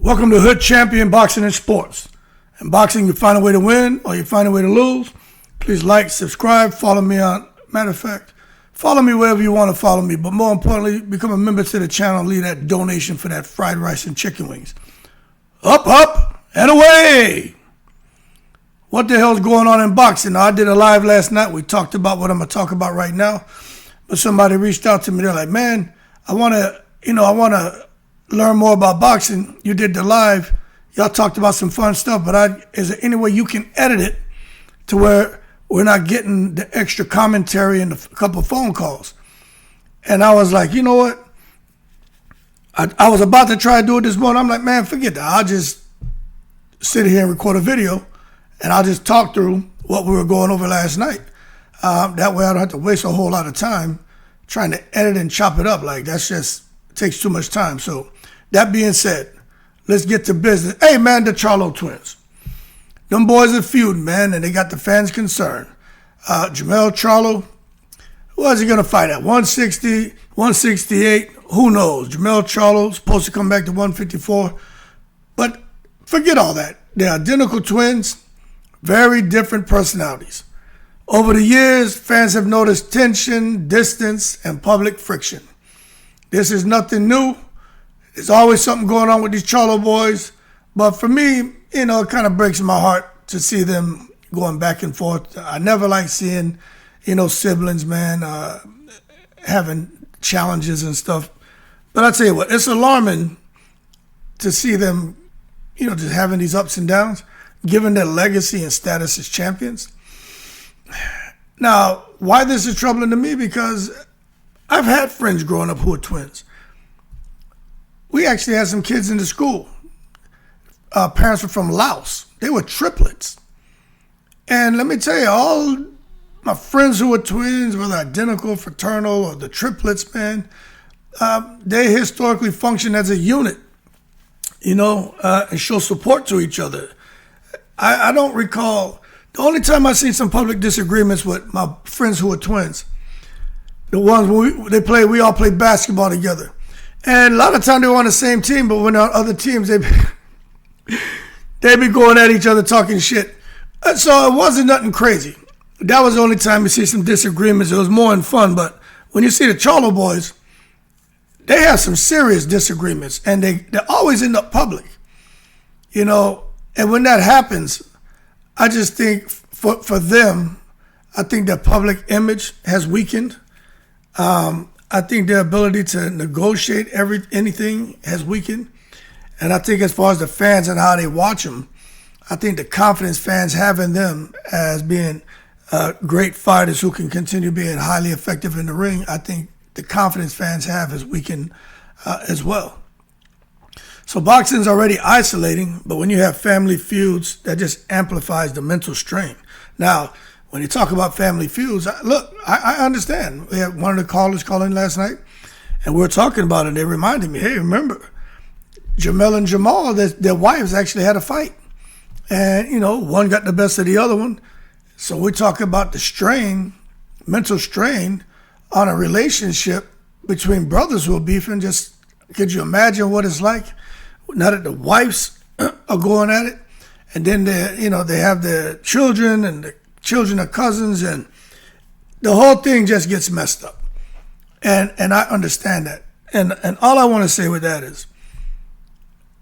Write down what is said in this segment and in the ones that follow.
Welcome to Hood Champion Boxing and Sports. In boxing, you find a way to win or you find a way to lose. Please like, subscribe, follow me on. Matter of fact, follow me wherever you want to follow me. But more importantly, become a member to the channel and leave that donation for that fried rice and chicken wings. Up, and away! What the hell's going on in boxing? Now, I did a live last night. We talked about what I'm going to talk about right now. But somebody reached out to me. They're like, man, I want to learn more about boxing. You did the live. Y'all talked about some fun stuff, but is there any way you can edit it to where we're not getting the extra commentary and a couple of phone calls? And I was like, you know what? I was about to try to do it this morning. I'm like, man, forget that. I'll just sit here and record a video, and I'll just talk through what we were going over last night. That way I don't have to waste a whole lot of time trying to edit and chop it up. Like, that's just takes too much time. So that being said, let's get to business. Hey, man, the Charlo twins. Them boys are feuding, man, and they got the fans concerned. Charlo, who is he going to fight at? 160, 168, who knows? Charlo supposed to come back to 154. But forget all that. They're identical twins, very different personalities. Over the years, fans have noticed tension, distance, and public friction. This is nothing new. There's always something going on with these Charlo boys. But for me, it kind of breaks my heart to see them going back and forth. I never like seeing, siblings, man, having challenges and stuff. But I tell you what, it's alarming to see them, just having these ups and downs, given their legacy and status as champions. Now, why this is troubling to me? Because I've had friends growing up who are twins. We actually had some kids in the school. Parents were from Laos. They were triplets. And let me tell you, all my friends who were twins, whether identical, fraternal, or the triplets, man, they historically function as a unit, and show support to each other. I don't recall. The only time I seen some public disagreements with my friends who were twins, the ones when we all played basketball together. And a lot of times they were on the same team, but when on other teams, they'd be going at each other talking shit. So it wasn't nothing crazy. That was the only time you see some disagreements. It was more in fun. But when you see the Charlo boys, they have some serious disagreements, and they always end up public. And when that happens, I just think for them, I think their public image has weakened. I think their ability to negotiate anything has weakened. And I think as far as the fans and how they watch them, I think the confidence fans have in them as being great fighters who can continue being highly effective in the ring, I think the confidence fans have has weakened as well. So boxing's already isolating, but when you have family feuds, that just amplifies the mental strain. Now, when you talk about family feuds, I understand. We had one of the callers calling last night, and we were talking about it. They reminded me, hey, remember, Jamel and Jamal, their wives actually had a fight. And, one got the best of the other one. So we're talking about the strain, mental strain on a relationship between brothers who are beefing. Just could you imagine what it's like now that the wives are going at it? And then they have their children, and the children are cousins, and the whole thing just gets messed up. And I understand that. And all I want to say with that is,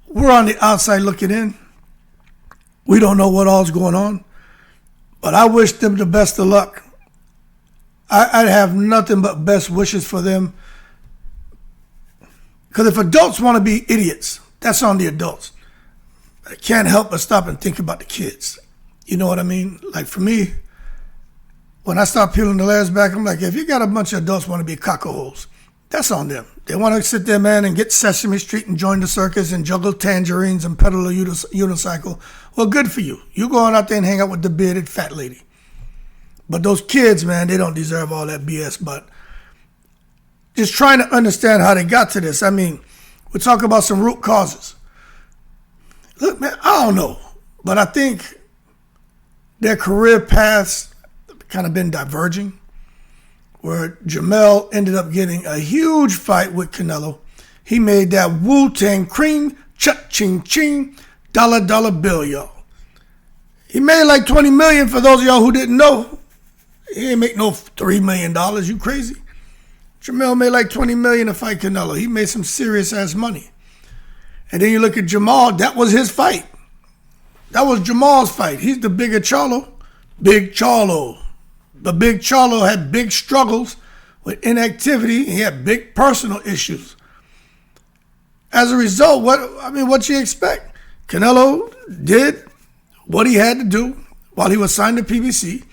we're on the outside looking in. We don't know what all's going on, but I wish them the best of luck. I have nothing but best wishes for them. Because if adults want to be idiots, that's on the adults. I can't help but stop and think about the kids. You know what I mean? Like for me, when I start peeling the layers back, I'm like, if you got a bunch of adults want to be cockaholes, that's on them. They want to sit there, man, and get Sesame Street and join the circus and juggle tangerines and pedal a unicycle. Well, good for you. You go on out there and hang out with the bearded fat lady. But those kids, man, they don't deserve all that BS. But just trying to understand how they got to this. I mean, we're talking about some root causes. Look, man, I don't know. But I think their career paths kind of been diverging, where Jamel ended up getting a huge fight with Canelo. He made that Wu-Tang cream Cha-ching-ching. Dollar bill, y'all. He made like $20 million for those of y'all who didn't know. He ain't make no $3 million. You crazy? Jamel made like $20 million to fight Canelo. He made some serious ass money. And then you look at Jamal, that was his fight. That was Jamal's fight. He's the bigger Charlo. Big Charlo. The big Charlo had big struggles with inactivity. He had big personal issues. As a result, what you expect? Canelo did what he had to do while he was signed to PBC.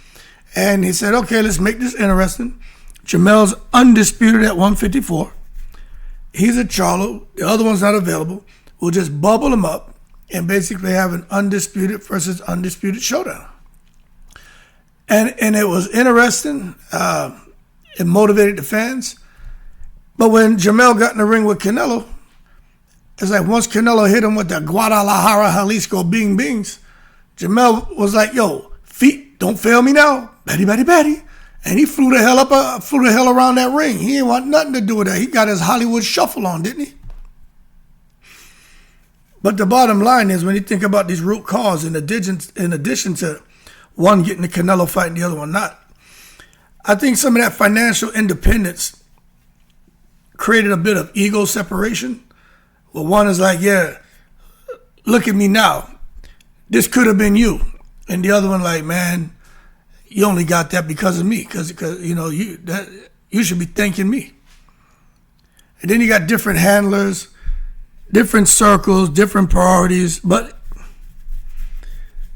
And he said, okay, let's make this interesting. Jamel's undisputed at 154. He's a Charlo. The other one's not available. We'll just bubble him up and basically have an undisputed versus undisputed showdown. And it was interesting. It motivated the fans. But when Jamel got in the ring with Canelo, it's like once Canelo hit him with the Guadalajara, Jalisco bings, Jamel was like, yo, feet, don't fail me now. Batty. And he flew the hell around that ring. He didn't want nothing to do with that. He got his Hollywood shuffle on, didn't he? But the bottom line is when you think about these root cause, in addition to one getting the Canelo fight and the other one not, I think some of that financial independence created a bit of ego separation. Well, one is like, yeah, look at me now. This could have been you. And the other one like, man, you only got that because of me. Because you should be thanking me. And then you got different handlers, different circles, different priorities. But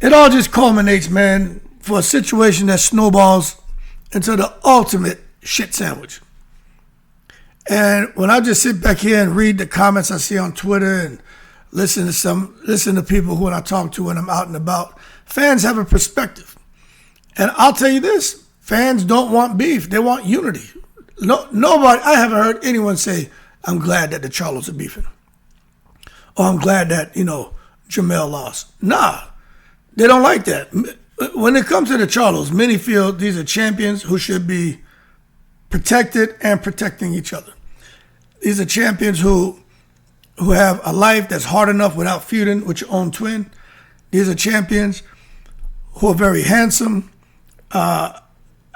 it all just culminates, man, for a situation that snowballs into the ultimate shit sandwich. And when I just sit back here and read the comments I see on Twitter and listen to people who I talk to when I'm out and about, fans have a perspective. And I'll tell you this, fans don't want beef. They want unity. Nobody, I haven't heard anyone say, I'm glad that the Charlos are beefing. Or I'm glad that, Jamel lost. Nah, they don't like that. When it comes to the Charlos, many feel these are champions who should be protected and protecting each other. These are champions who have a life that's hard enough without feuding with your own twin. These are champions who are very handsome, are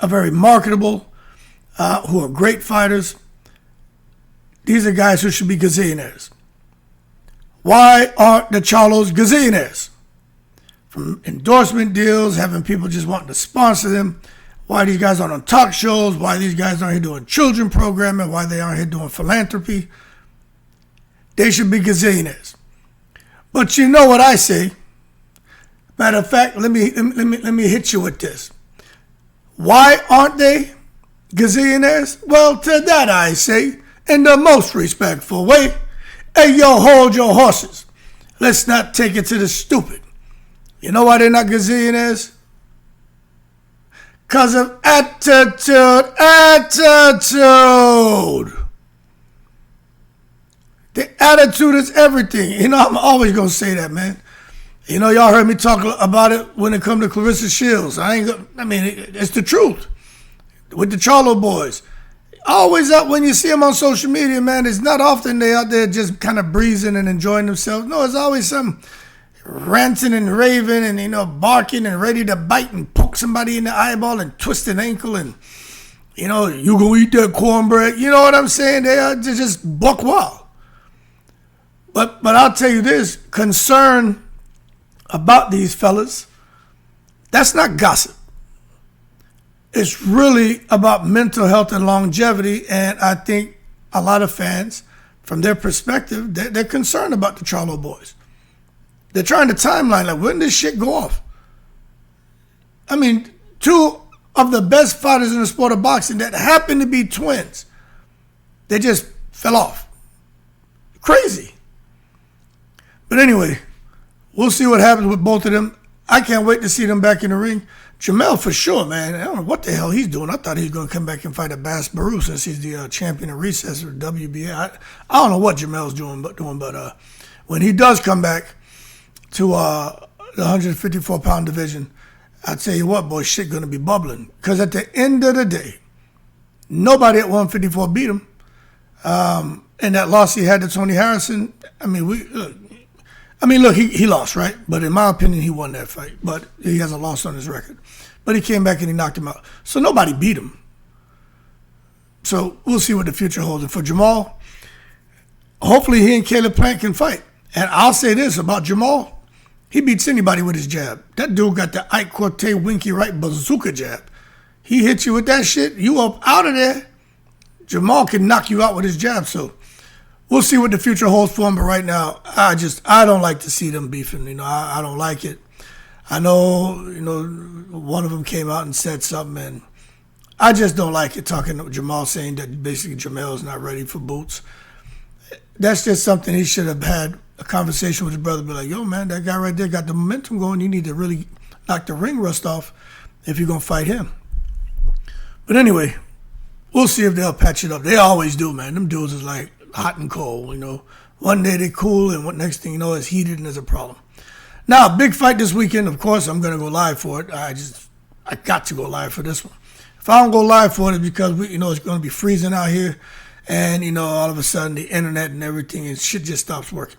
very marketable, who are great fighters. These are guys who should be gazillionaires. Why aren't the Charlos gazillionaires? From endorsement deals, having people just wanting to sponsor them, why these guys aren't on talk shows, why these guys aren't here doing children programming, why they aren't here doing philanthropy. They should be gazillionaires. But you know what I say? Matter of fact, let me hit you with this. Why aren't they gazillionaires? Well, to that I say, in the most respectful way, hey, yo, hold your horses. Let's not take it to the stupid. You know why they're not gazillionaires? Because of attitude. The attitude is everything. I'm always going to say that, man. Y'all heard me talk about it when it comes to Claressa Shields. It's the truth. With the Charlo boys. Always up when you see them on social media, man, it's not often they out there just kind of breezing and enjoying themselves. No, it's always some ranting and raving and, barking and ready to bite and poke somebody in the eyeball and twist an ankle and, you gonna eat that cornbread. You know what I'm saying? They're just buck wild. But I'll tell you this, concern about these fellas, that's not gossip. It's really about mental health and longevity, and I think a lot of fans, from their perspective, they're concerned about the Charlo boys. They're trying to timeline, like, when does shit go off? Two of the best fighters in the sport of boxing that happen to be twins, they just fell off. Crazy. But anyway, we'll see what happens with both of them. I can't wait to see them back in the ring. Jamel, for sure, man. I don't know what the hell he's doing. I thought he was going to come back and fight a Bass Baru since he's the champion of recess or WBA. I don't know what Jamel's doing, but when he does come back to the 154-pound division, I tell you what, boy, shit going to be bubbling. Because at the end of the day, nobody at 154 beat him. And that loss he had to Tony Harrison, I mean, look, he lost, right? But in my opinion, he won that fight. But he has a loss on his record. But he came back and he knocked him out. So nobody beat him. So we'll see what the future holds. And for Jamal, hopefully he and Caleb Plant can fight. And I'll say this about Jamal. He beats anybody with his jab. That dude got the Ike Corte Winky right bazooka jab. He hits you with that shit, you up out of there. Jamal can knock you out with his jab. So we'll see what the future holds for him. But right now, I don't like to see them beefing. I don't like it. I know, one of them came out and said something, and I just don't like it, talking to Jamal, saying that basically Jamal's not ready for boots. That's just something he should have had a conversation with his brother. Be like, yo, man, that guy right there got the momentum going. You need to really knock the ring rust off if you're going to fight him. But anyway, we'll see if they'll patch it up. They always do, man. Them dudes is like hot and cold, One day they cool, and what next thing you know, it's heated and there's a problem. Now, big fight this weekend. Of course, I'm going to go live for it. I got to go live for this one. If I don't go live for it, it's because it's going to be freezing out here, and all of a sudden the internet and everything and shit just stops working.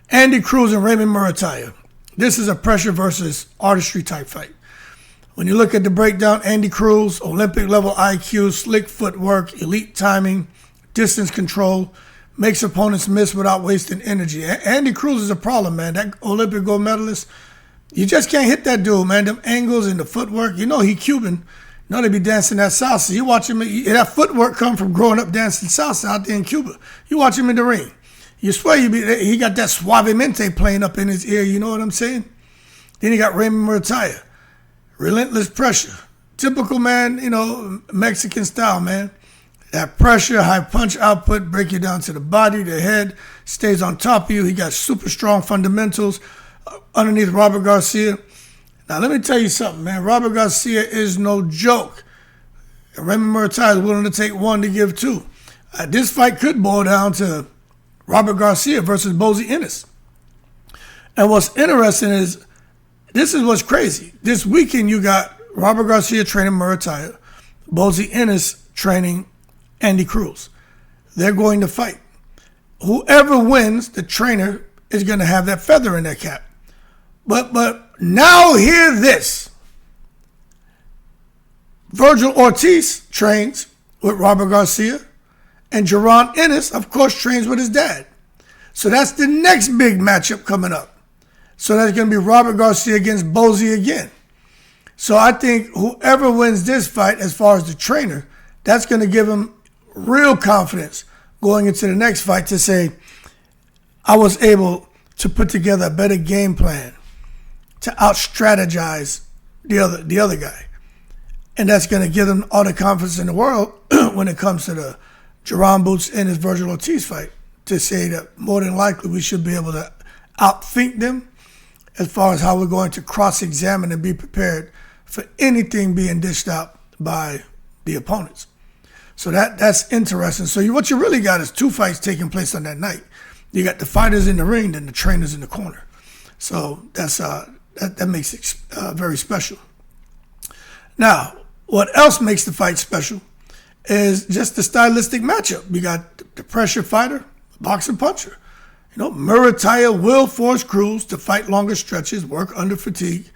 Andy Cruz and Raymond Muratalla. This is a pressure versus artistry type fight. When you look at the breakdown, Andy Cruz, Olympic level IQ, slick footwork, elite timing, distance control, makes opponents miss without wasting energy. Andy Cruz is a problem, man. That Olympic gold medalist, you just can't hit that dude, man. Them angles and the footwork. He Cuban. They be dancing that salsa. You watch him, that footwork come from growing up dancing salsa out there in Cuba. You watch him in the ring. You swear he got that suavemente playing up in his ear, you know what I'm saying? Then he got Raymond Muratalla. Relentless pressure. Typical, man, Mexican style, man. That pressure, high punch output, break you down to the body, the head, stays on top of you. He got super strong fundamentals underneath Robert Garcia. Now, let me tell you something, man. Robert Garcia is no joke. And Raymond Muratalla is willing to take one to give two. This fight could boil down to Robert Garcia versus Bozy Ennis. And what's interesting is, this is what's crazy. This weekend, you got Robert Garcia training Muratalla, Bozy Ennis training Andy Cruz. They're going to fight. Whoever wins, the trainer is going to have that feather in their cap. But now hear this. Virgil Ortiz trains with Robert Garcia, and Jaron Ennis, of course, trains with his dad. So that's the next big matchup coming up. So that's going to be Robert Garcia against Bozy again. So I think whoever wins this fight, as far as the trainer, that's going to give him real confidence going into the next fight to say, I was able to put together a better game plan to out-strategize the other guy. And that's going to give them all the confidence in the world when it comes to the Jaron Boots and his Virgil Ortiz fight, to say that more than likely we should be able to outthink them as far as how we're going to cross-examine and be prepared for anything being dished out by the opponents. So that's interesting. So what you really got is two fights taking place on that night. You got the fighters in the ring and the trainers in the corner. So that makes it very special. Now, what else makes the fight special is just the stylistic matchup. We got the pressure fighter, boxer puncher. Muratalla will force Cruz to fight longer stretches, work under fatigue,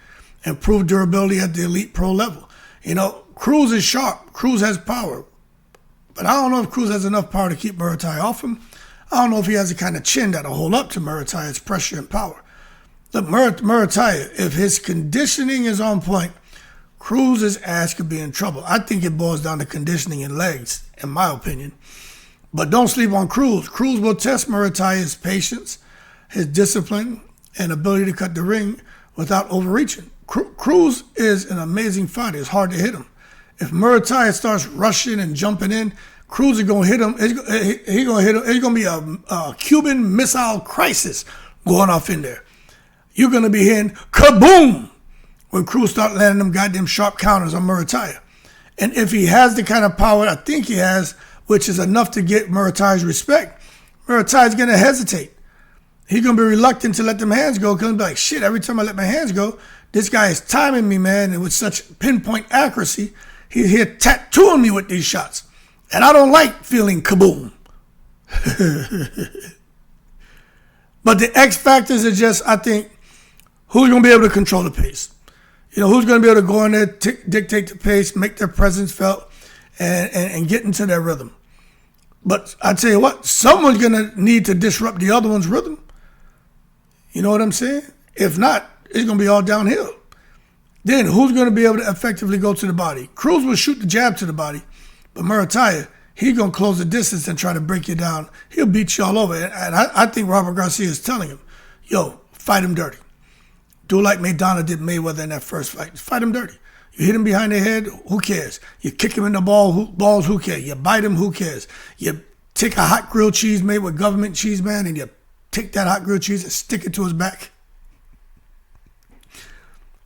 and prove durability at the elite pro level. Cruz is sharp. Cruz has power. But I don't know if Cruz has enough power to keep Muratalla off him. I don't know if he has the kind of chin that'll hold up to Muratalla's pressure and power. Look, Muratalla, if his conditioning is on point, Cruz's ass could be in trouble. I think it boils down to conditioning and legs, in my opinion. But don't sleep on Cruz. Cruz will test Muratalla's patience, his discipline, and ability to cut the ring without overreaching. Cruz is an amazing fighter. It's hard to hit him. If Muratalla starts rushing and jumping in, Cruz is going to hit him. He's going to hit him. It's going to be a Cuban Missile Crisis going off in there. You're going to be hearing kaboom when Cruz start landing them goddamn sharp counters on Muratalla. And if he has the kind of power I think he has, which is enough to get Muratalla's respect, Muratalla's going to hesitate. He's going to be reluctant to let them hands go because he'll be like, shit, every time I let my hands go, this guy is timing me, man, and with such pinpoint accuracy, he's here tattooing me with these shots. And I don't like feeling kaboom. But the X factors are just, I think, who's going to be able to control the pace? Who's going to be able to go in there, dictate the pace, make their presence felt, and get into their rhythm. But I tell you what, someone's going to need to disrupt the other one's rhythm. You know what I'm saying? If not, it's going to be all downhill. Then who's going to be able to effectively go to the body? Cruz will shoot the jab to the body, but Muratalla, he's going to close the distance and try to break you down. He'll beat you all over. And I think Robert Garcia is telling him, yo, fight him dirty. Do like Maidana did Mayweather in that first fight. Fight him dirty. You hit him behind the head, who cares? You kick him in the balls, who cares? You bite him, who cares? You take a hot grilled cheese made with government cheese, man, and you take that hot grilled cheese and stick it to his back.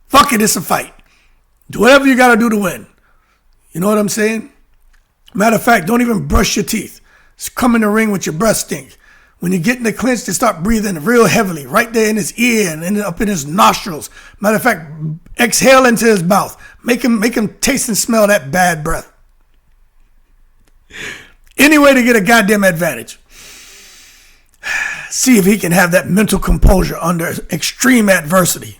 Fuck it, it's a fight. Do whatever you got to do to win. You know what I'm saying? Matter of fact, don't even brush your teeth. Just come in the ring with your breath stink. When you get in the clinch, they start breathing real heavily, right there in his ear and up in his nostrils. Matter of fact, exhale into his mouth. Make him taste and smell that bad breath. Any way to get a goddamn advantage. See if he can have that mental composure under extreme adversity.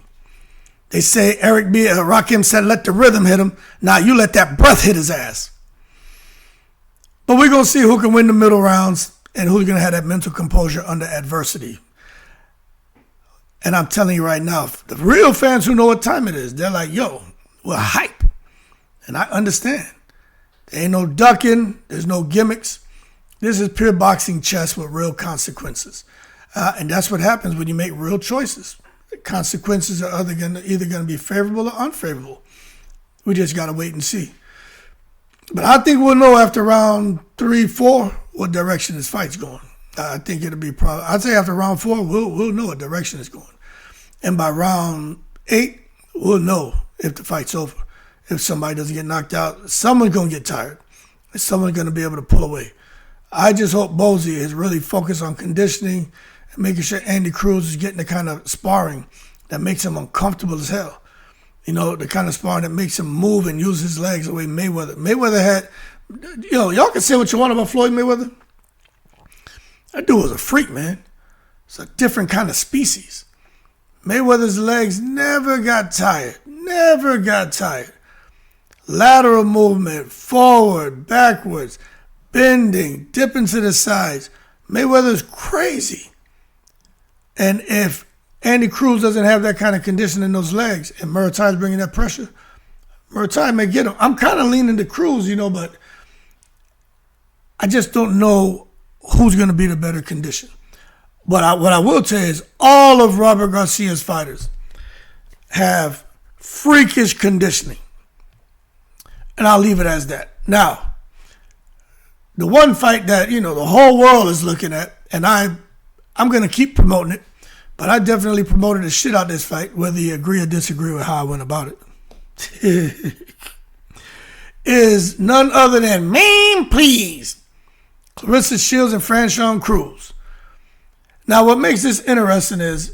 They say Eric B. Rakim said, let the rhythm hit him. Now you let that breath hit his ass. But we're going to see who can win the middle rounds and who's going to have that mental composure under adversity. And I'm telling you right now, the real fans who know what time it is, they're like, yo, we're hype. And I understand. There ain't no ducking. There's no gimmicks. This is pure boxing chess with real consequences. And that's what happens when you make real choices. The consequences are either going to be favorable or unfavorable. We just got to wait and see. But I think we'll know after round 3, 4 what direction this fight's going. I think it'll be probably, I'd say after round 4, we'll know what direction it's going. And by round 8, we'll know if the fight's over. If somebody doesn't get knocked out, someone's going to get tired. And someone's going to be able to pull away. I just hope Bozy is really focused on conditioning and making sure Andy Cruz is getting the kind of sparring that makes him uncomfortable as hell. You know, the kind of sparring that makes him move and use his legs the way Mayweather had. Y'all can say what you want about Floyd Mayweather. That dude was a freak, man. It's a different kind of species. Mayweather's legs never got tired. Never got tired. Lateral movement, forward, backwards, bending, dipping to the sides. Mayweather's crazy. And if Andy Cruz doesn't have that kind of condition in those legs, and Muratalla's bringing that pressure, Muratalla may get him. I'm kind of leaning to Cruz, but I just don't know who's going to be the better condition. But what I will tell you is all of Robert Garcia's fighters have freakish conditioning. And I'll leave it as that. Now, the one fight that, the whole world is looking at, and I'm going to keep promoting it, but I definitely promoted the shit out of this fight, whether you agree or disagree with how I went about it, is none other than Man Please, Claressa Shields and Franchon Cruz. Now, what makes this interesting is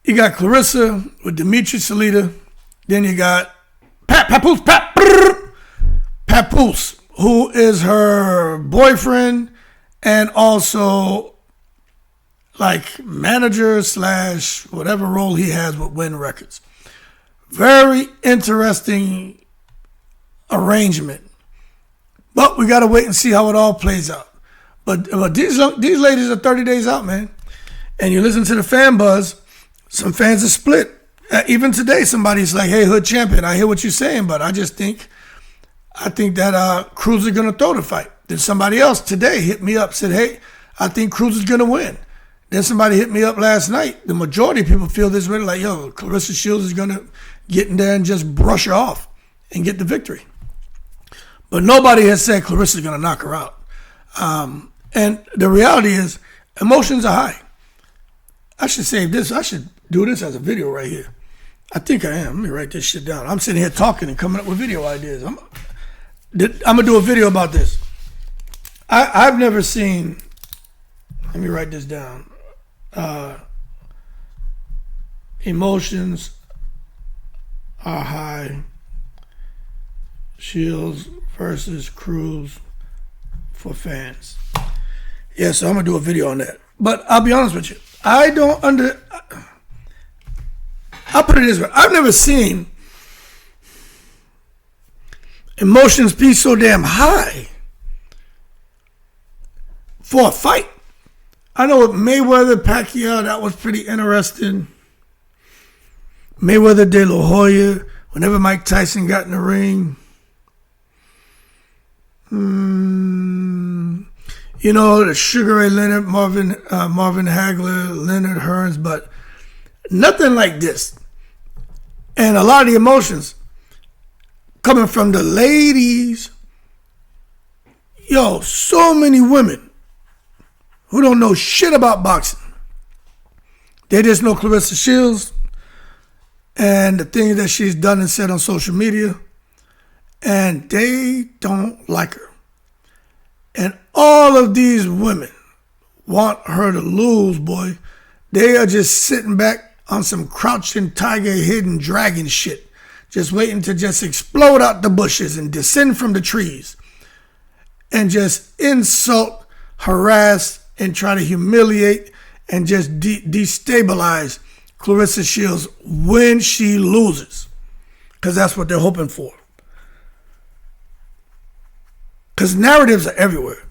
you got Claressa with Dimitri Salita, then you got Papoose, who is her boyfriend and also like manager / whatever role he has with Win Records. Very interesting arrangement. But we got to wait and see how it all plays out. But these ladies are 30 days out, man. And you listen to the fan buzz, some fans are split. Even today, somebody's like, hey, Hood Champion, I hear what you're saying, but I think that Cruz is going to throw the fight. Then somebody else today hit me up, said, hey, I think Cruz is going to win. Then somebody hit me up last night. The majority of people feel this way, like, yo, Claressa Shields is going to get in there and just brush her off and get the victory. But nobody has said Claressa is going to knock her out. And the reality is, emotions are high. I should save this. I should do this as a video right here. I think I am. Let me write this shit down. I'm sitting here talking and coming up with video ideas. I'm going to do a video about this. I've never seen, let me write this down. Emotions are high. Shields versus Cruz for fans. Yeah, so I'm going to do a video on that. But I'll be honest with you. I'll put it this way. I've never seen emotions be so damn high for a fight. I know with Mayweather, Pacquiao, that was pretty interesting. Mayweather, De La Hoya, whenever Mike Tyson got in the ring. You know, the Sugar Ray Leonard, Marvin Hagler, Leonard Hearns, but nothing like this. And a lot of the emotions coming from the ladies. Yo, so many women who don't know shit about boxing. They just know Claressa Shields and the things that she's done and said on social media, and they don't like her. And all of these women want her to lose, boy. They are just sitting back on some crouching tiger, hidden dragon shit, just waiting to just explode out the bushes and descend from the trees and just insult, harass, and try to humiliate and just destabilize Claressa Shields when she loses. Because that's what they're hoping for. Because narratives are everywhere.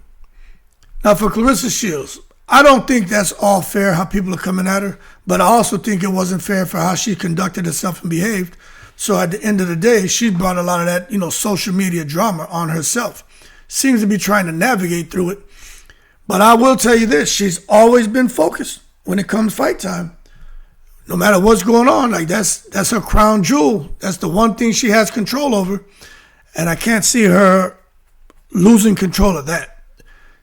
Now for Claressa Shields, I don't think that's all fair how people are coming at her, but I also think it wasn't fair for how she conducted herself and behaved. So at the end of the day, she brought a lot of that, social media drama on herself. Seems to be trying to navigate through it. But I will tell you this, she's always been focused when it comes fight time. No matter what's going on, like that's her crown jewel. That's the one thing she has control over. And I can't see her losing control of that.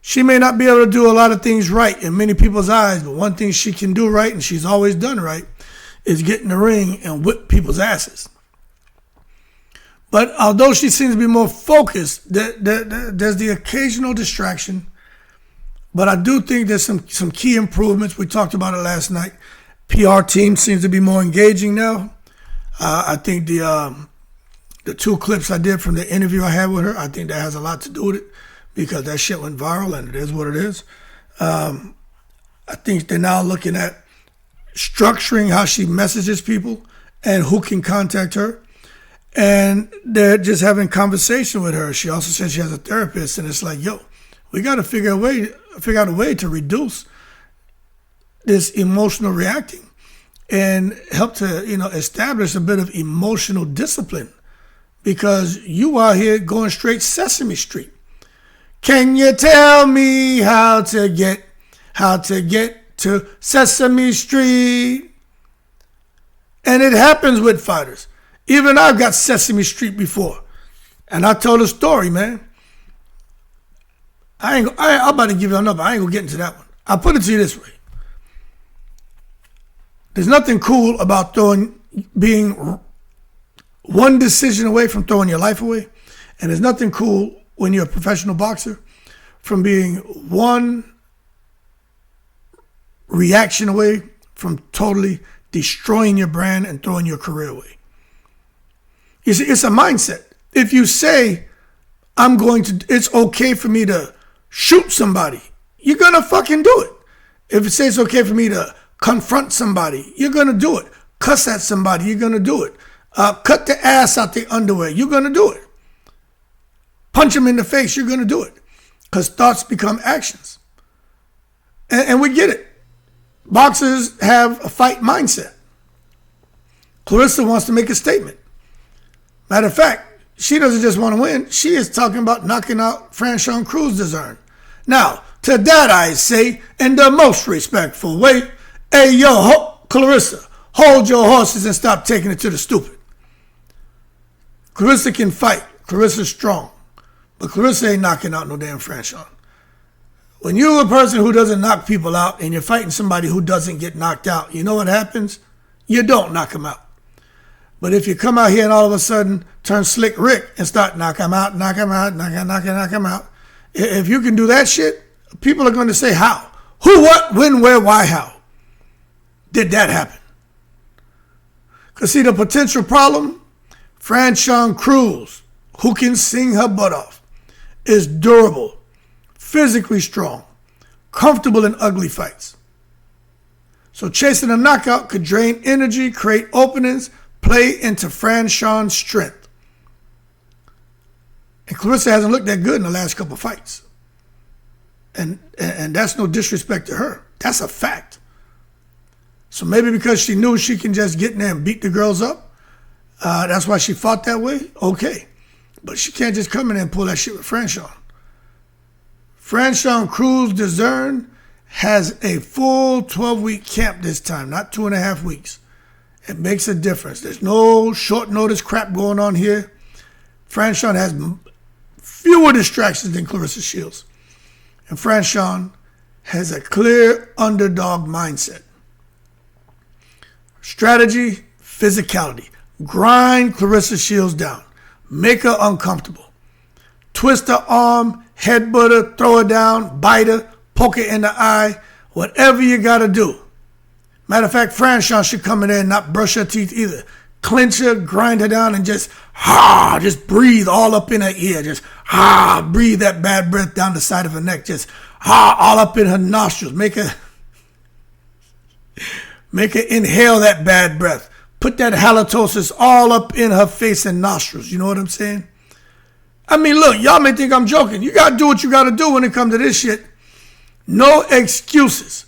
She may not be able to do a lot of things right in many people's eyes, but one thing she can do right, and she's always done right, is get in the ring and whip people's asses. But although she seems to be more focused, there's the occasional distraction. But I do think there's some key improvements. We talked about it last night. PR team seems to be more engaging now. I think the 2 clips I did from the interview I had with her, I think that has a lot to do with it because that shit went viral and it is what it is. I think they're now looking at structuring how she messages people and who can contact her. And they're just having conversation with her. She also said she has a therapist, and it's like, yo, we got to figure out a way to reduce this emotional reacting and help to, establish a bit of emotional discipline because you out here going straight Sesame Street. Can you tell me how to get to Sesame Street? And it happens with fighters. Even I've got Sesame Street before. And I told a story, man. I'm about to give you another. I ain't gonna get into that one. I'll put it to you this way. There's nothing cool about being one decision away from throwing your life away. And there's nothing cool when you're a professional boxer from being one reaction away from totally destroying your brand and throwing your career away. You see, it's a mindset. If you say, it's okay for me to shoot somebody, you're going to fucking do it. If it says it's okay for me to confront somebody, you're going to do it. Cuss at somebody, you're going to do it. Cut the ass out the underwear, you're going to do it. Punch them in the face, you're going to do it. Because thoughts become actions. And we get it. Boxers have a fight mindset. Claressa wants to make a statement. Matter of fact, she doesn't just want to win. She is talking about knocking out Franchon Cruz this earn. Now, to that I say, in the most respectful way, hey, yo, Claressa, hold your horses and stop taking it to the stupid. Claressa can fight. Clarissa's strong. But Claressa ain't knocking out no damn Franchon. When you're a person who doesn't knock people out and you're fighting somebody who doesn't get knocked out, you know what happens? You don't knock them out. But if you come out here and all of a sudden turn Slick Rick and start knock him out, if you can do that shit, people are going to say how. Who, what, when, where, why, how did that happen? Because see, the potential problem, Franchon Cruz, who can sing her butt off, is durable, physically strong, comfortable in ugly fights. So chasing a knockout could drain energy, create openings, play into Franchon's strength. And Claressa hasn't looked that good in the last couple fights. And that's no disrespect to her. That's a fact. So maybe because she knew she can just get in there and beat the girls up, that's why she fought that way? Okay. But she can't just come in there and pull that shit with Franchon. Franchon Cruz DAZN has a full 12-week camp this time, not 2.5 weeks. It makes a difference. There's no short notice crap going on here. Franchon has fewer distractions than Claressa Shields. And Franchon has a clear underdog mindset. Strategy, physicality. Grind Claressa Shields down. Make her uncomfortable. Twist her arm, headbutt her, throw her down, bite her, poke her in the eye, whatever you got to do. Matter of fact, Franchon should come in there and not brush her teeth either. Clench her, grind her down, and just breathe all up in her ear. Just breathe that bad breath down the side of her neck. Just all up in her nostrils. Make her inhale that bad breath. Put that halitosis all up in her face and nostrils. You know what I'm saying? I mean, look, y'all may think I'm joking. You got to do what you got to do when it comes to this shit. No excuses.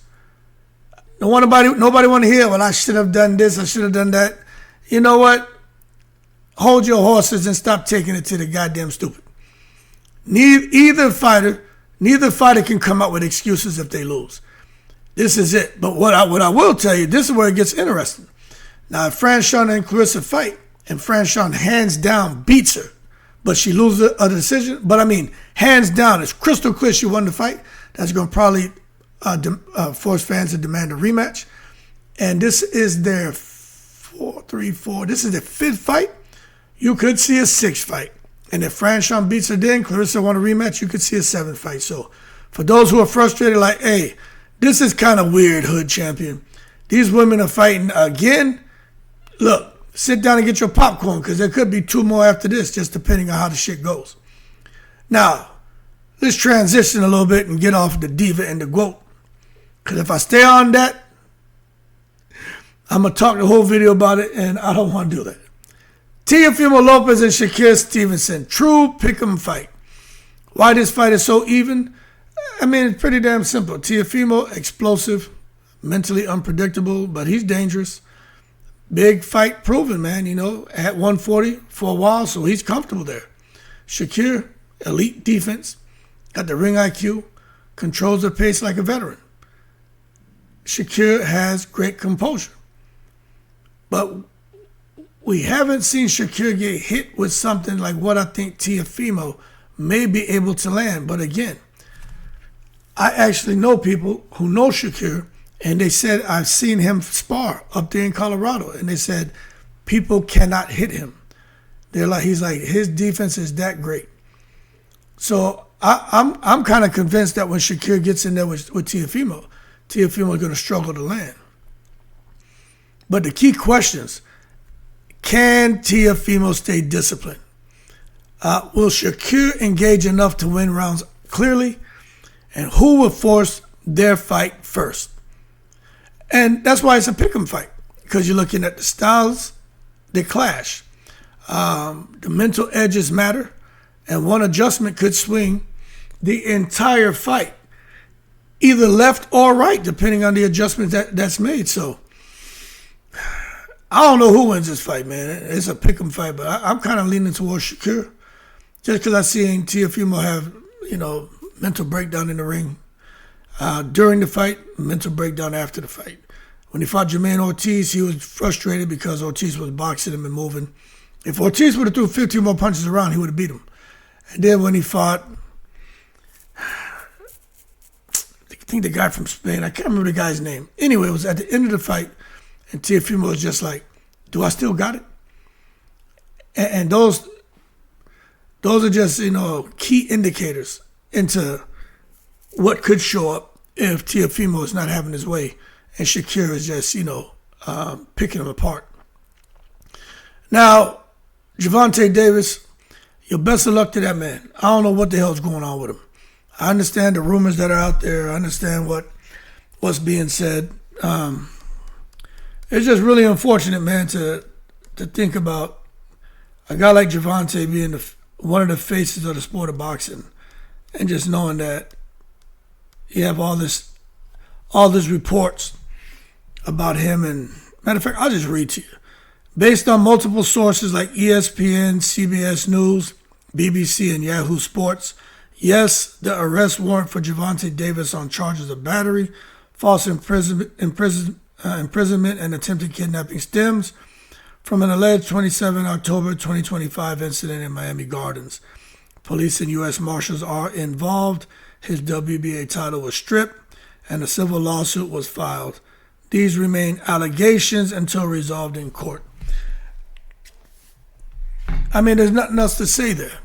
Nobody want to hear, well, I should have done this, I should have done that. You know what? Hold your horses and stop taking it to the goddamn stupid. Neither fighter can come up with excuses if they lose. This is it. But what I will tell you, this is where it gets interesting. Now, if Franchon and Claressa fight, and Franchon hands down beats her, but she loses a decision, but I mean, hands down, it's crystal clear she won the fight, that's going to probably force fans to demand a rematch. And this is their this is their 5th fight. You could see a 6th fight. And if Franchon beats her then, Claressa won a rematch, you could see a 7th fight. So for those who are frustrated, like, hey, this is kind of weird, Hood Champion. These women are fighting again. Look, sit down and get your popcorn, because there could be 2 more after this, just depending on how the shit goes. Now, let's transition a little bit and get off the diva and the GOAT. Because if I stay on that, I'm going to talk the whole video about it, and I don't want to do that. Teofimo Lopez and Shakur Stevenson. True pick'em fight. Why this fight is so even? I mean, it's pretty damn simple. Teofimo, explosive, mentally unpredictable, but he's dangerous. Big fight proven, man, at 140 for a while, so he's comfortable there. Shakur, elite defense, got the ring IQ, controls the pace like a veteran. Shakur has great composure. But we haven't seen Shakur get hit with something like what I think Teofimo may be able to land. But again, I actually know people who know Shakur, and they said, I've seen him spar up there in Colorado, and they said people cannot hit him. He's like, his defense is that great. So I'm kind of convinced that when Shakur gets in there with Teofimo is going to struggle to land. But the key questions: can Teofimo stay disciplined? Will Shakur engage enough to win rounds clearly? And who will force their fight first? And that's why it's a pick'em fight, because you're looking at the styles, they clash. The mental edges matter, and one adjustment could swing the entire fight, either left or right, depending on the adjustment that's made. So I don't know who wins this fight, man. It's a pick'em fight, but I'm kind of leaning towards Shakur, just because I seen Teofimo have, mental breakdown in the ring during the fight, mental breakdown after the fight. When he fought Jermaine Ortiz, he was frustrated because Ortiz was boxing him and moving. If Ortiz would have threw 15 more punches around, he would have beat him. And then when he fought, I think the guy from Spain, I can't remember the guy's name. Anyway, it was at the end of the fight, and Teofimo was just like, do I still got it? And those are just, key indicators into what could show up if Teofimo is not having his way and Shakur is just, picking him apart. Now, Gervonta Davis, your best of luck to that man. I don't know what the hell's going on with him. I understand the rumors that are out there. I understand what's being said. It's just really unfortunate, man, to think about a guy like Gervonta being one of the faces of the sport of boxing, and just knowing that you have all this reports about him. And matter of fact, I'll just read to you. Based on multiple sources like ESPN, CBS News, BBC, and Yahoo Sports, yes, the arrest warrant for Gervonta Davis on charges of battery, false imprisonment, and attempted kidnapping stems from an alleged 27 October 2025 incident in Miami Gardens. Police and U.S. Marshals are involved. His WBA title was stripped, and a civil lawsuit was filed. These remain allegations until resolved in court. I mean, there's nothing else to say there.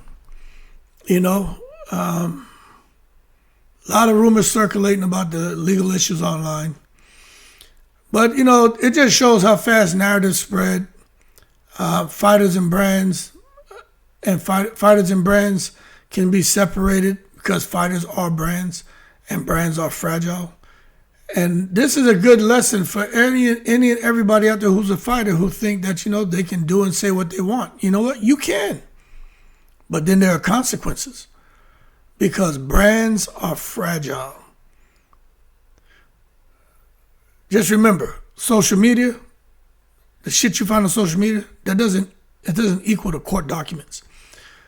A lot of rumors circulating about the legal issues online. But, it just shows how fast narratives spread. Fighters and brands can be separated because fighters are brands and brands are fragile. And this is a good lesson for any and everybody out there who's a fighter who think that, they can do and say what they want. You know what? You can. But then there are consequences because brands are fragile. Just remember, social media, the shit you find on social media, it doesn't equal to court documents.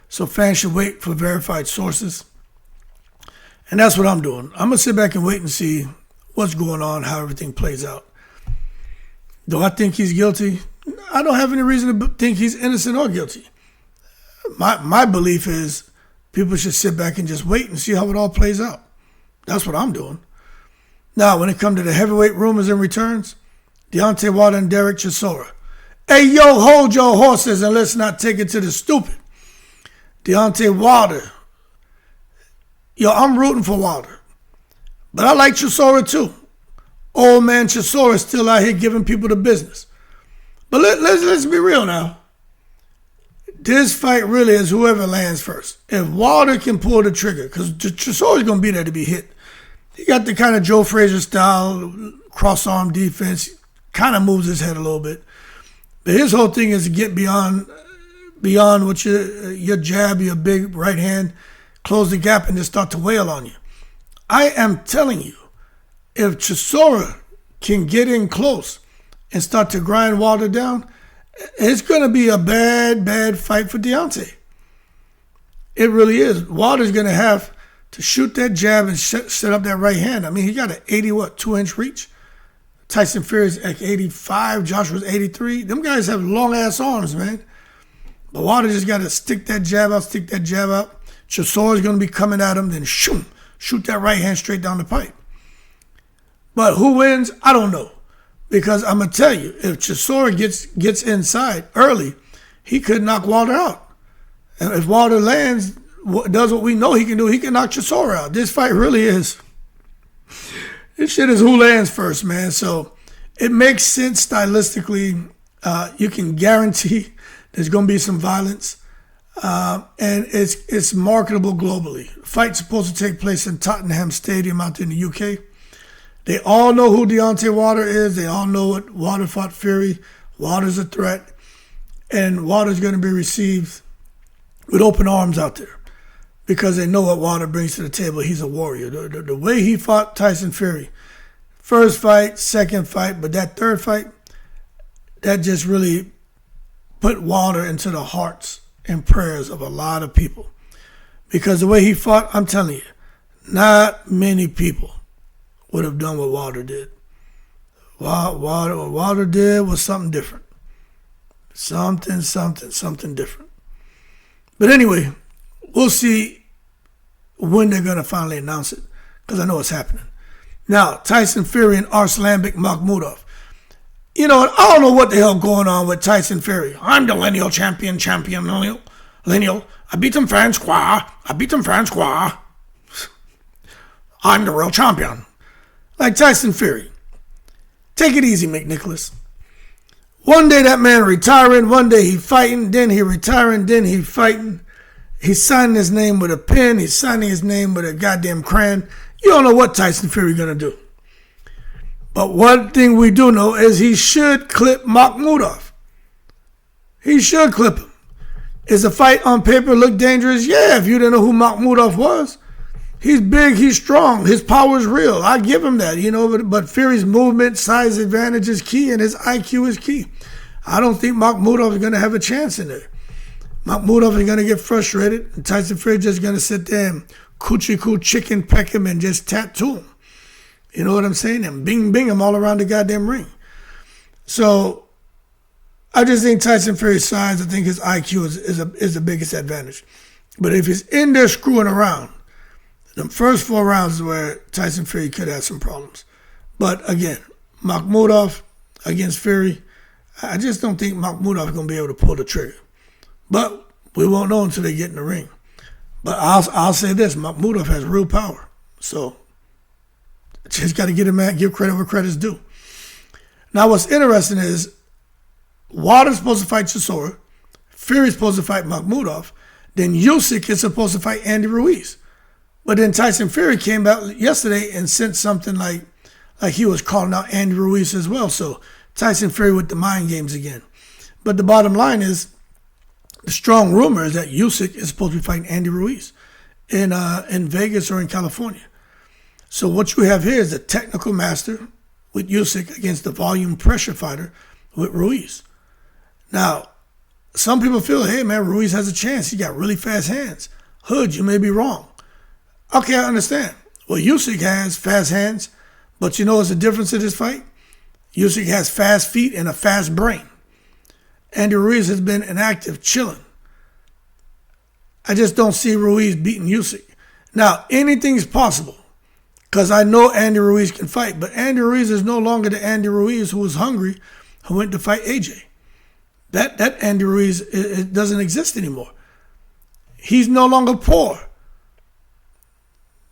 So fans should wait for verified sources. And that's what I'm doing. I'm going to sit back and wait and see what's going on, how everything plays out. Do I think he's guilty? I don't have any reason to think he's innocent or guilty. My belief is people should sit back and just wait and see how it all plays out. That's what I'm doing. Now, when it comes to the heavyweight rumors and returns, Deontay Wilder and Derek Chisora. Hey, yo, hold your horses and let's not take it to the stupid. Deontay Wilder. Yo, I'm rooting for Wilder. But I like Chisora too. Old man Chisora is still out here giving people the business. But let's be real now. This fight really is whoever lands first. If Wilder can pull the trigger, because Chisora's going to be there to be hit. He got the kind of Joe Frazier style, cross-arm defense, kind of moves his head a little bit. But his whole thing is to get beyond what your jab, your big right hand, close the gap and just start to wail on you. I am telling you, if Chisora can get in close and start to grind Wilder down, it's going to be a bad fight for Deontay. It really is. Wilder's going to have to shoot that jab and set up that right hand. I mean, he got an 2-inch reach. Tyson Fury's like 85, Joshua's 83. Them guys have long-ass arms, man. But Wilder just got to stick that jab out. Chisora's going to be coming at him, then shoot that right hand straight down the pipe. But who wins? I don't know. Because I'm going to tell you, if Chisora gets inside early, he could knock Wilder out. And if Wilder lands, does what we know he can do, he can knock Chisora out. This fight really is. This shit is who lands first, man. So it makes sense stylistically. You can guarantee there's going to be some violence. And it's marketable globally. The fight's supposed to take place in Tottenham Stadium out there in the UK. They all know who Deontay Wilder is. They all know what Wilder fought Fury. Wilder's a threat. And Wilder's going to be received with open arms out there because they know what Wilder brings to the table. He's a warrior. The way he fought Tyson Fury, first fight, second fight, but that third fight, that just really put Wilder into the hearts and prayers of a lot of people. Because the way he fought, I'm telling you, not many people would have done what Wilder did. What Wilder did was something different. Something different. But anyway, we'll see when they're going to finally announce it, because I know it's happening. Now, Tyson Fury and Arslanbek Makhmudov. You know, I don't know what the hell going on with Tyson Fury. I'm the lineal champion, lineal. I beat him Francois. I'm the real champion. Like Tyson Fury. Take it easy, McNicholas. One day that man retiring, one day he fighting, then he retiring, then he fighting. He's signing his name with a pen. He's signing his name with a goddamn crayon. You don't know what Tyson Fury going to do. But one thing we do know is he should clip Makhmudov. He should clip him. Is the fight on paper look dangerous? Yeah, if you didn't know who Makhmudov was. He's big, he's strong, his power is real. I give him that, but Fury's movement, size advantage is key, and his IQ is key. I don't think Makhmudov is going to have a chance in there. Makhmudov is going to get frustrated, and Tyson Fury just going to sit there and coochie-coo chicken peck him and just tattoo him. You know what I'm saying? And bing him all around the goddamn ring. So I just think Tyson Fury's size, I think his IQ is the biggest advantage. But if he's in there screwing around, the first 4 rounds is where Tyson Fury could have some problems. But again, Makhmudov against Fury, I just don't think Makhmudov is going to be able to pull the trigger. But we won't know until they get in the ring. But I'll say this, Makhmudov has real power. So just got to give credit where credit's due. Now what's interesting is Wilder's supposed to fight Chisora, Fury's supposed to fight Makhmudov, then Usyk is supposed to fight Andy Ruiz. But then Tyson Fury came out yesterday and sent something like he was calling out Andy Ruiz as well. So Tyson Fury with the mind games again. But the bottom line is, the strong rumor is that Usyk is supposed to be fighting Andy Ruiz in Vegas or in California. So what you have here is a technical master with Usyk against the volume pressure fighter with Ruiz. Now, some people feel, hey man, Ruiz has a chance. He got really fast hands. Hood, you may be wrong. Okay, I understand. Well, Usyk has fast hands, but you know what's the difference in this fight? Usyk has fast feet and a fast brain. Andy Ruiz has been inactive, chilling. I just don't see Ruiz beating Usyk. Now, anything's possible because I know Andy Ruiz can fight, but Andy Ruiz is no longer the Andy Ruiz who was hungry, who went to fight AJ. That Andy Ruiz it doesn't exist anymore. He's no longer poor.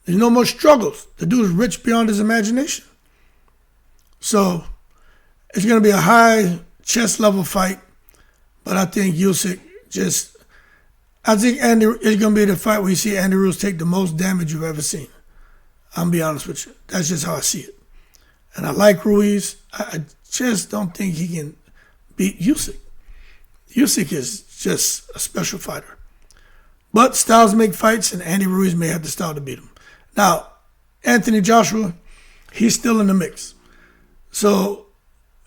There's no more struggles. The dude is rich beyond his imagination. So it's going to be a high chest level fight. But I think Usyk I think Andy is going to be the fight where you see Andy Ruiz take the most damage you've ever seen. I'm going to be honest with you. That's just how I see it. And I like Ruiz. I just don't think he can beat Usyk. Usyk is just a special fighter. But styles make fights, and Andy Ruiz may have the style to beat him. Now, Anthony Joshua, he's still in the mix. So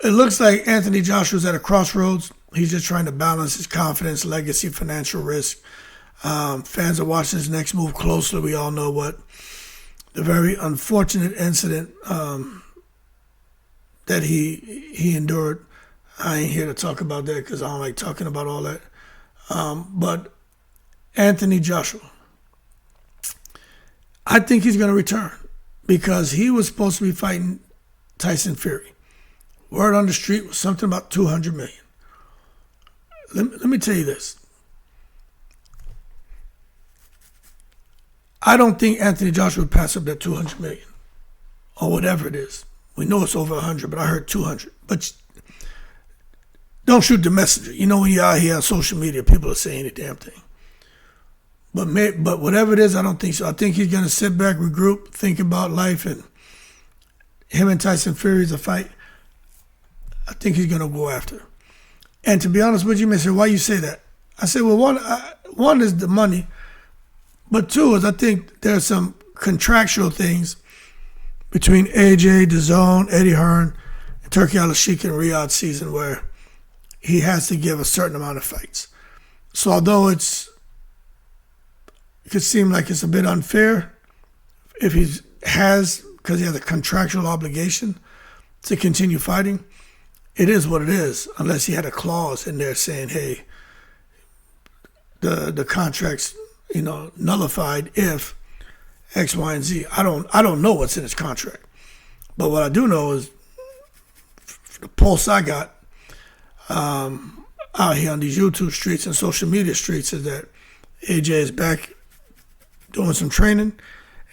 it looks like Anthony Joshua's at a crossroads. He's just trying to balance his confidence, legacy, financial risk. Fans are watching his next move closely. We all know what the very unfortunate incident that he endured. I ain't here to talk about that because I don't like talking about all that. But Anthony Joshua, I think he's going to return because he was supposed to be fighting Tyson Fury. Word on the street was something about $200 million. Let me tell you this. I don't think Anthony Joshua would pass up that $200 million or whatever it is. We know it's over 100, but I heard 200. But don't shoot the messenger. You know when you're out here on social media, people are saying the damn thing. But whatever it is, I don't think so. I think he's going to sit back, regroup, think about life, and him and Tyson Fury is a fight I think he's going to go after. And to be honest with you, you may say, why you say that? I say, well, one is the money, but two is I think there's some contractual things between AJ, DAZN, Eddie Hearn, and Turki Al-Sheikh in Riyadh season where he has to give a certain amount of fights. So although it could seem like it's a bit unfair if because he has a contractual obligation to continue fighting, it is what it is, unless he had a clause in there saying, hey, the contract's nullified if X, Y, and Z. I don't know what's in his contract. But what I do know is the pulse I got out here on these YouTube streets and social media streets is that AJ is back doing some training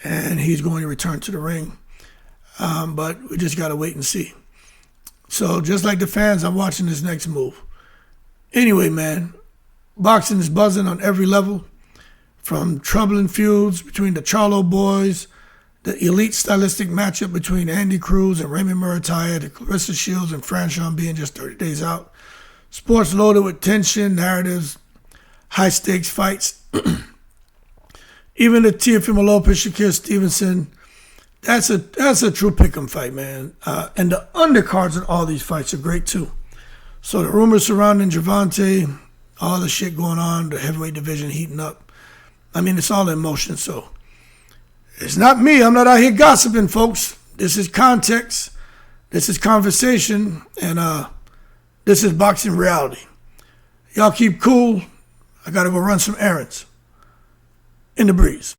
and he's going to return to the ring. But we just got to wait and see. So just like the fans, I'm watching this next move. Anyway, man, boxing is buzzing on every level. from troubling feuds between the Charlo boys, the elite stylistic matchup between Andy Cruz and Raymond Muratalla, the Claressa Shields and Franchon being just 30 days out. Sports loaded with tension, narratives, high-stakes fights. Even the Teofimo Lopez, Shakur Stevenson, that's a true pick'em fight, man. And the undercards in all these fights are great, too. So the rumors surrounding Gervonta, all the shit going on, the heavyweight division heating up. I mean, it's all in motion, so it's not me. I'm not out here gossiping, folks. This is context. This is conversation. And this is boxing reality. Y'all keep cool. I got to go run some errands. In the breeze.